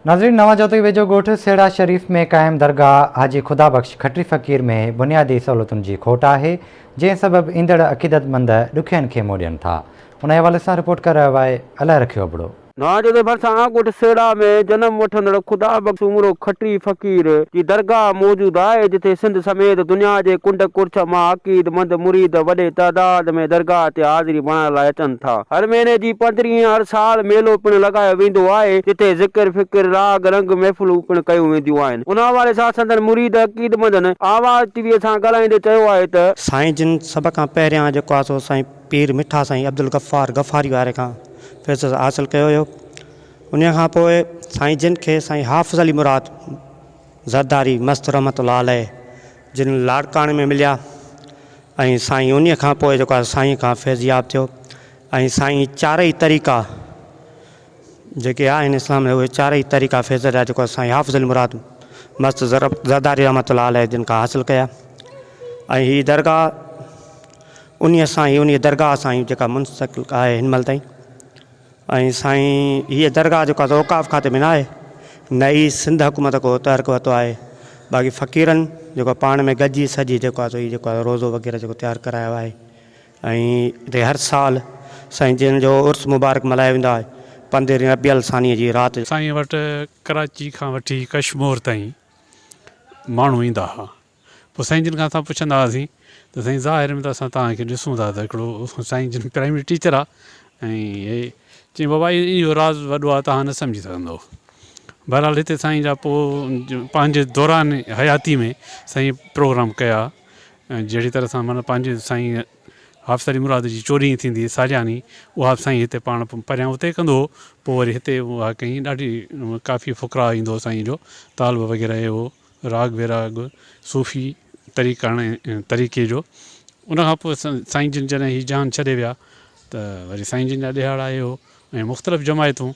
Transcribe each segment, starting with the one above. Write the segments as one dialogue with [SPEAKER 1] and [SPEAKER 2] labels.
[SPEAKER 1] नाज़रीन, नवाजोती वेझो ॻोठ सेड़ा शरीफ़ में क़ाइम दरगाह हाजी ख़ुदा बख़्श खटरी फ़क़ीर में बुनियादी सहूलियतुनि जी खोट आहे, जंहिं सबबि ईंदड़ अक़ीदतमंद ॾुखियनि खे मोड़ियनि था। उन हवाले सां रिपोर्ट करे रहियो आहे अलाए रखियो अबड़ो।
[SPEAKER 2] नवाजोत भरिसां ॻोठ सेड़ा में जनम वठंदड़ ख़ुदा बख़्श उमरो खटरी फ़क़ीर जी दरगाह मौजूदु आहे, जिथे सिंध समेत दुनिया जे कुंड कुर्छ मां अक़ीदतमंद मुरीद वॾे तइदाद में दरगाह ते हाज़िरी बणाइण लाइ अचनि था। हर महीने जी 15 हर साल मेलो पिणु लॻायो वेंदो आहे, जिथे ज़िक्र फ़िक्र राग रंग महफ़िलूं पिणु कयूं वेंदियूं आहिनि। उन हवाले सां संदन मुरीद अक़ीदतमंदनि आवाज़ टीवीअ सां ॻाल्हाईंदे चयो आहे त
[SPEAKER 3] साईं जिन सभ खां पहिरियां जेको आहे सो साईं पीर मिठा साईं अब्दुल गफ़ार गफ़ारी वारे खां फैज़ हासिलु कयो हुयो। उन खां पोइ साईं जिन खे साईं हाफ़िज़ अली मुराद ज़रदारी मस्त रहमतुल्लाह अलैह जिन लाड़काणे में मिलिया ऐं साईं उन खां पोइ जेको आहे साईं खां फैज़याब थियो ऐं साईं चारई तरीक़ा जेके आहिनि इस्लाम में उहे चारई तरीक़ा फैज़ जा जेको आहे साईं हाफ़िज़ अली मुराद मस्त ज़रदारी रहमतुल्लाह अलैह जिन खां हासिलु कया। ऐं हीअ दरगाह उन दरगाह सां ई जेका मुंतक़िल आहे हिन महिल ताईं। ऐं साईं हीअ दरगाह जेको आहे औक़ाफ़ खाते में न आहे, नई सिंध हुकूमत को तहरीक वरितो आहे। बाक़ी फ़क़ीरनि जेको पाण में गॾिजी सॼी जेको आहे सो हीअ जेको आहे रोज़ो वग़ैरह जेको तयारु करायो आहे। ऐं हिते हर साल साईं जिन जो उर्स मुबारक मल्हायो वेंदो आहे 15 रबियुल सानीअ जी राति।
[SPEAKER 4] साईं वटि कराची खां वठी कश्मीर ताईं माण्हू ईंदा हुआ। पोइ साईं जिन खां असां पुछंदा हुआसीं त साईं ज़ाहिर में त असां तव्हांखे ॾिसूं था त हिकिड़ो साईं जिन प्राइमरी टीचर आहे ऐं हे चई बाबा इहो राज़ वॾो आहे, तव्हां न सम्झी सघंदव। बहरहाल हिते साईं जा पोइ पंहिंजे दौरान हयाती में साईं प्रोग्राम कया, जहिड़ी तरह सां माना पंहिंजे साईं हाफ़िज़ अली मुराद जी चोरी थींदी सालियानी, उहा साईं हिते पाण परियां उते कंदो हो। पोइ वरी हिते उहा कई ॾाढी काफ़ी फ़ुक़रा ईंदो हो साईं जो तालब वग़ैरह हो राग विराग सूफ़ी तरीक़े जो। उनखां पोइ साईं जिन जॾहिं हीअ जान छॾे विया त वरी साईं जिन जा ॾिहाड़ा आयो हो ऐं मुख़्तलिफ़ जमायतूं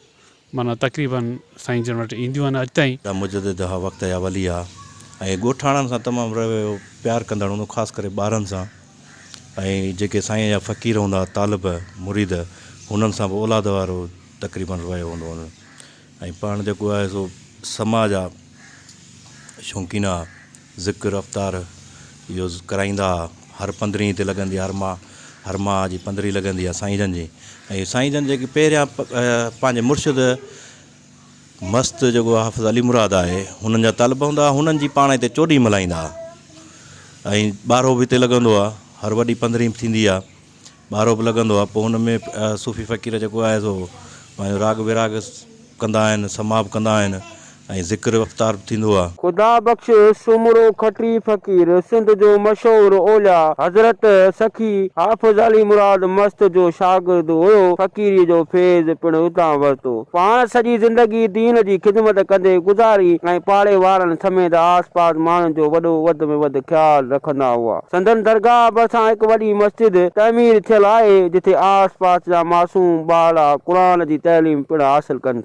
[SPEAKER 4] माना तक़रीबन साईं जिन वटि ईंदियूं आहिनि अॼु ताईं।
[SPEAKER 5] मुजद्दिद वक़्त जा वली आहे ऐं ॻोठाणनि सां तमामु रहियो प्यारु कंदड़ हूंदो, ख़ासि करे ॿारनि सां। ऐं जेके साईं जा फ़क़ीर हूंदा तालिब मुरीद हुननि सां बि औलाद वारो तक़रीबन रहियो हूंदो हुन। ऐं पाण जेको आहे सो समाज आहे शौक़ीना ज़िक्र अफ़्तार इहो कराईंदा। हर 15 ते लॻंदी आहे, हर माह जी 15 लॻंदी आहे साईं जन जी। ऐं साईं जन जेके पहिरियां पंहिंजे मुर्शिद मस्त जेको हाफ़िज़ अली मुराद आहे हुननि जा तालिब हूंदा, हुननि जी पाण हिते चोॾी मल्हाईंदा। ऐं ॿारहो बि हिते लॻंदो आहे, हर वॾी 15 थींदी आहे, ॿारहो बि लॻंदो आहे। पोइ हुन में सूफ़ी फ़क़ीर जेको आहे सो पंहिंजो राग विराग कंदा आहिनि, समाप कंदा आहिनि ऐं ज़िक्र अफ़्तार बि थींदो आहे।
[SPEAKER 2] ख़ुदा बख़्श सुमरो खटरी फ़क़ीर सिंध जो मशहूर ओलिया हज़रत सखी हाफ़िज़ अली मुराद मस्त जो शागिर्द हुयो। फ़क़ीरी जो फैज़ पिणु उतां वरितो। पाण सॼी ज़िंदगी दीन जी ख़िदमत कंदे गुज़ारी ऐं पाड़े वारनि समेत आस पास माण्हुनि जो वॾो वधि में वधि ख़्यालु रखंदा हुआ। संदन दरगाह भरिसां हिकु वॾी मस्जिद तमीर थियल आहे, जिथे आस पास जा मासूम ॿार क़ुर जी तइलीम पिणु हासिलु कनि